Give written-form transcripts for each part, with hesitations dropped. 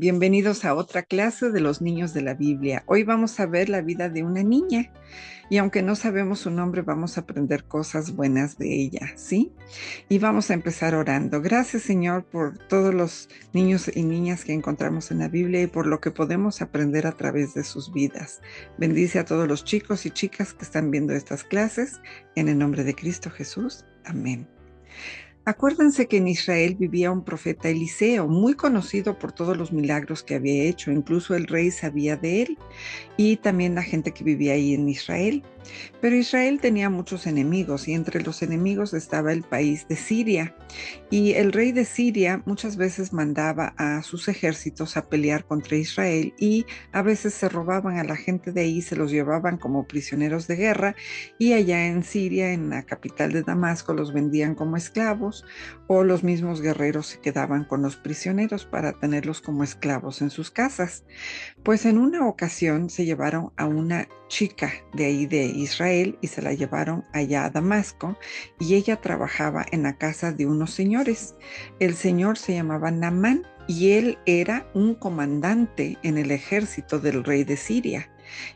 Bienvenidos a otra clase de los niños de la Biblia. Hoy vamos a ver la vida de una niña y aunque no sabemos su nombre, vamos a aprender cosas buenas de ella, ¿sí? Y vamos a empezar orando. Gracias, Señor, por todos los niños y niñas que encontramos en la Biblia y por lo que podemos aprender a través de sus vidas. Bendice a todos los chicos y chicas que están viendo estas clases. En el nombre de Cristo Jesús. Amén. Acuérdense que en Israel vivía un profeta Eliseo, muy conocido por todos los milagros que había hecho. Incluso el rey sabía de él y también la gente que vivía ahí en Israel. Pero Israel tenía muchos enemigos y entre los enemigos estaba el país de Siria. Y el rey de Siria muchas veces mandaba a sus ejércitos a pelear contra Israel y a veces se robaban a la gente de ahí, se los llevaban como prisioneros de guerra y allá en Siria, en la capital de Damasco, los vendían como esclavos o los mismos guerreros se quedaban con los prisioneros para tenerlos como esclavos en sus casas. Pues en una ocasión se llevaron a una chica de ahí de Israel y se la llevaron allá a Damasco y ella trabajaba en la casa de unos señores. El señor se llamaba Naamán y él era un comandante en el ejército del rey de Siria.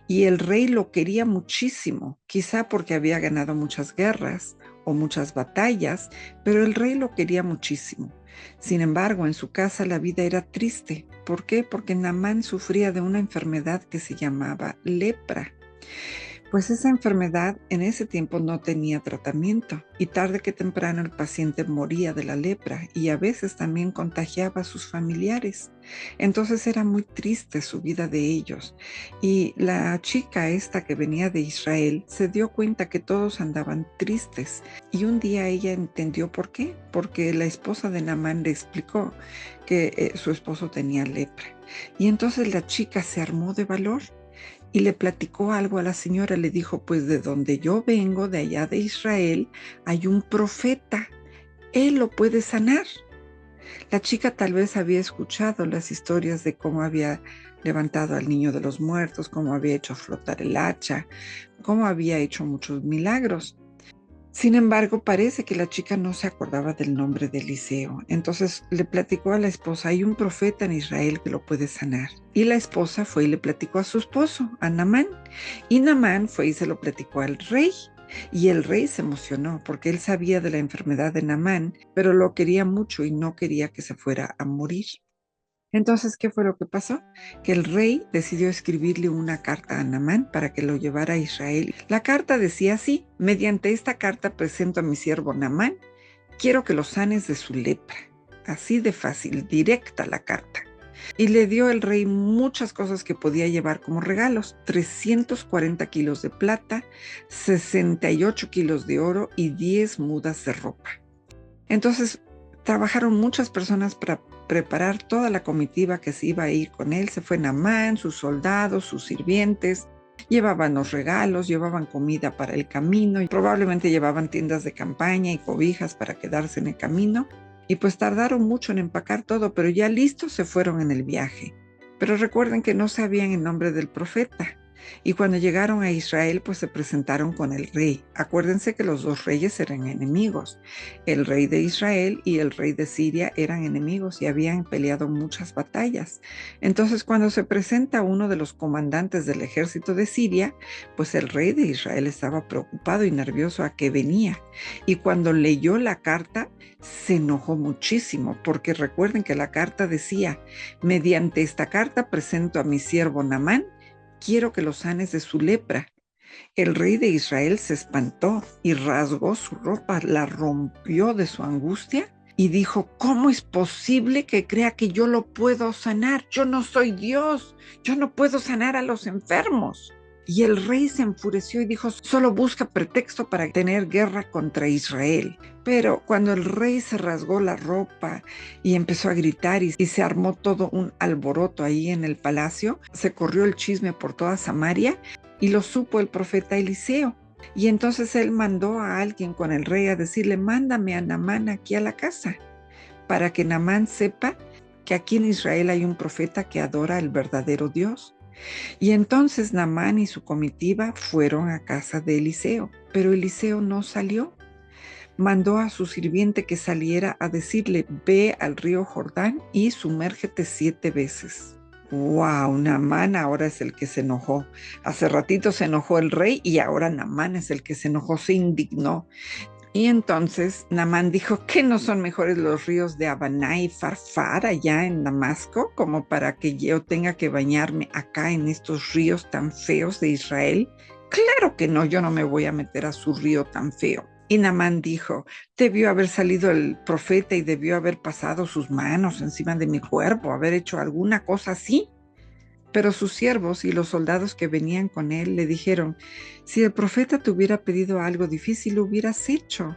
Y el rey lo quería muchísimo, quizá porque había ganado muchas guerras o muchas batallas, pero el rey lo quería muchísimo. Sin embargo, en su casa la vida era triste. ¿Por qué? Porque Naamán sufría de una enfermedad que se llamaba lepra. Pues esa enfermedad en ese tiempo no tenía tratamiento y tarde que temprano el paciente moría de la lepra y a veces también contagiaba a sus familiares. Entonces era muy triste su vida de ellos. Y la chica esta que venía de Israel se dio cuenta que todos andaban tristes y un día ella entendió por qué, porque la esposa de Naamán le explicó que su esposo tenía lepra. Y entonces la chica se armó de valor y le platicó algo a la señora, le dijo, pues de donde yo vengo, de allá de Israel, hay un profeta, él lo puede sanar. La chica tal vez había escuchado las historias de cómo había levantado al niño de los muertos, cómo había hecho flotar el hacha, cómo había hecho muchos milagros. Sin embargo, parece que la chica no se acordaba del nombre de Eliseo. Entonces le platicó a la esposa, hay un profeta en Israel que lo puede sanar. Y la esposa fue y le platicó a su esposo, a Naamán. Y Naamán fue y se lo platicó al rey. Y el rey se emocionó porque él sabía de la enfermedad de Naamán, pero lo quería mucho y no quería que se fuera a morir. Entonces, ¿qué fue lo que pasó? Que el rey decidió escribirle una carta a Naamán para que lo llevara a Israel. La carta decía así: mediante esta carta presento a mi siervo Naamán, quiero que lo sanes de su lepra. Así de fácil, directa la carta. Y le dio el rey muchas cosas que podía llevar como regalos: 340 kilos de plata, 68 kilos de oro y 10 mudas de ropa. Entonces, trabajaron muchas personas para preparar toda la comitiva que se iba a ir con él. Se fue Naamán, sus soldados, sus sirvientes, llevaban los regalos, llevaban comida para el camino y probablemente llevaban tiendas de campaña y cobijas para quedarse en el camino. Y pues tardaron mucho en empacar todo, pero ya listos se fueron en el viaje. Pero recuerden que no sabían el nombre del profeta. Y cuando llegaron a Israel, pues se presentaron con el rey. Acuérdense que los dos reyes eran enemigos. El rey de Israel y el rey de Siria eran enemigos y habían peleado muchas batallas. Entonces, cuando se presenta uno de los comandantes del ejército de Siria, pues el rey de Israel estaba preocupado y nervioso a qué venía. Y cuando leyó la carta, se enojó muchísimo, porque recuerden que la carta decía, mediante esta carta presento a mi siervo Naamán, quiero que lo sanes de su lepra. El rey de Israel se espantó y rasgó su ropa, la rompió de su angustia y dijo, ¿cómo es posible que crea que yo lo puedo sanar? Yo no soy Dios, yo no puedo sanar a los enfermos. Y el rey se enfureció y dijo, solo busca pretexto para tener guerra contra Israel. Pero cuando el rey se rasgó la ropa y empezó a gritar y se armó todo un alboroto ahí en el palacio, se corrió el chisme por toda Samaria y lo supo el profeta Eliseo. Y entonces él mandó a alguien con el rey a decirle, mándame a Naamán aquí a la casa, para que Naamán sepa que aquí en Israel hay un profeta que adora al verdadero Dios. Y entonces Naamán y su comitiva fueron a casa de Eliseo, pero Eliseo no salió. mandó a su sirviente que saliera a decirle: ve al río Jordán y sumérgete 7 veces. ¡Wow! Naamán ahora es el que se enojó. Hace ratito se enojó el rey y ahora Naamán es el que se enojó, se indignó. Y entonces Naamán dijo: ¿qué no son mejores los ríos de Habaná y Farfar allá en Damasco como para que yo tenga que bañarme acá en estos ríos tan feos de Israel? Claro que no, yo no me voy a meter a su río tan feo. Y Naamán dijo: debió haber salido el profeta y debió haber pasado sus manos encima de mi cuerpo, haber hecho alguna cosa así. Pero sus siervos y los soldados que venían con él le dijeron: si el profeta te hubiera pedido algo difícil, lo hubieras hecho.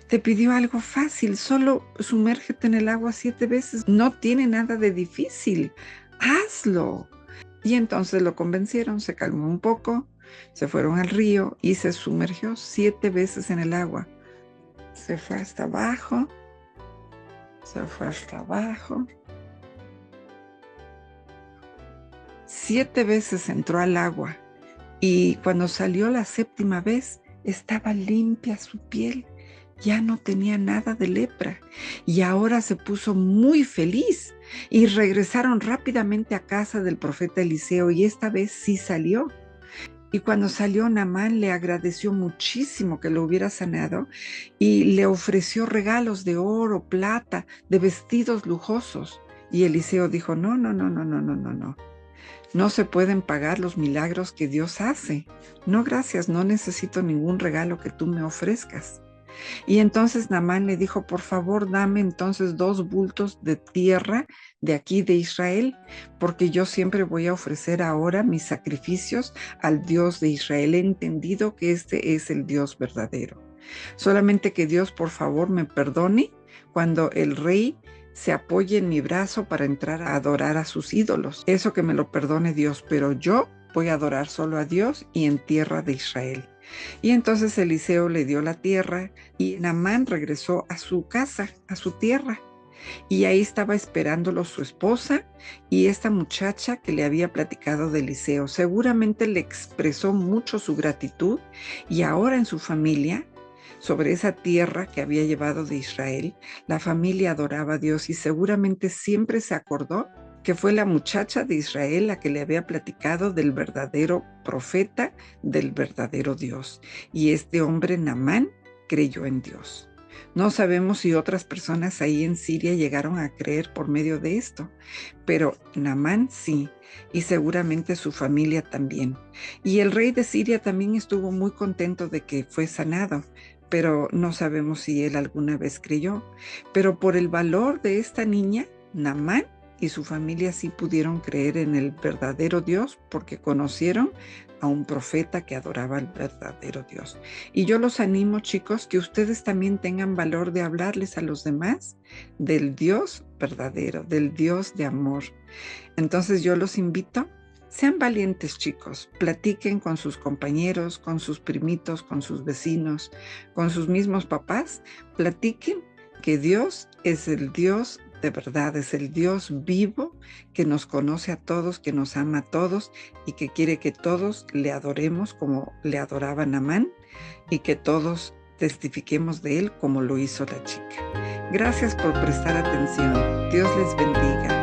Te pidió algo fácil, solo sumérgete en el agua 7 veces. No tiene nada de difícil, hazlo. Y entonces lo convencieron, se calmó un poco, se fueron al río y se sumergió 7 veces en el agua. Se fue hasta abajo, se fue hasta abajo. 7 veces entró al agua y cuando salió la 7ª vez estaba limpia su piel, ya no tenía nada de lepra y ahora se puso muy feliz y regresaron rápidamente a casa del profeta Eliseo y esta vez sí salió. Y cuando salió, Naamán le agradeció muchísimo que lo hubiera sanado y le ofreció regalos de oro, plata, de vestidos lujosos. Y Eliseo dijo: no, no, no, no, no, no, no, no. No se pueden pagar los milagros que Dios hace. No, gracias, no necesito ningún regalo que tú me ofrezcas. Y entonces Naamán le dijo: por favor, dame entonces 2 bultos de tierra de aquí de Israel, porque yo siempre voy a ofrecer ahora mis sacrificios al Dios de Israel. He entendido que este es el Dios verdadero. Solamente que Dios, por favor, me perdone cuando el rey se apoye en mi brazo para entrar a adorar a sus ídolos. Eso que me lo perdone Dios, pero yo voy a adorar solo a Dios y en tierra de Israel. Y entonces Eliseo le dio la tierra y Naamán regresó a su casa, a su tierra. Y ahí estaba esperándolo su esposa y esta muchacha que le había platicado de Eliseo. Seguramente le expresó mucho su gratitud y ahora en su familia, sobre esa tierra que había llevado de Israel, la familia adoraba a Dios y seguramente siempre se acordó que fue la muchacha de Israel la que le había platicado del verdadero profeta, del verdadero Dios. Y este hombre, Naamán, creyó en Dios. No sabemos si otras personas ahí en Siria llegaron a creer por medio de esto, pero Naamán sí, y seguramente su familia también. Y el rey de Siria también estuvo muy contento de que fue sanado, pero no sabemos si él alguna vez creyó. Pero por el valor de esta niña, Naamán y su familia sí pudieron creer en el verdadero Dios porque conocieron a un profeta que adoraba al verdadero Dios. Y yo los animo, chicos, que ustedes también tengan valor de hablarles a los demás del Dios verdadero, del Dios de amor. Entonces yo los invito: sean valientes, chicos, platiquen con sus compañeros, con sus primitos, con sus vecinos, con sus mismos papás, platiquen que Dios es el Dios de verdad, es el Dios vivo que nos conoce a todos, que nos ama a todos y que quiere que todos le adoremos como le adoraba Naamán y que todos testifiquemos de él como lo hizo la chica. Gracias por prestar atención. Dios les bendiga.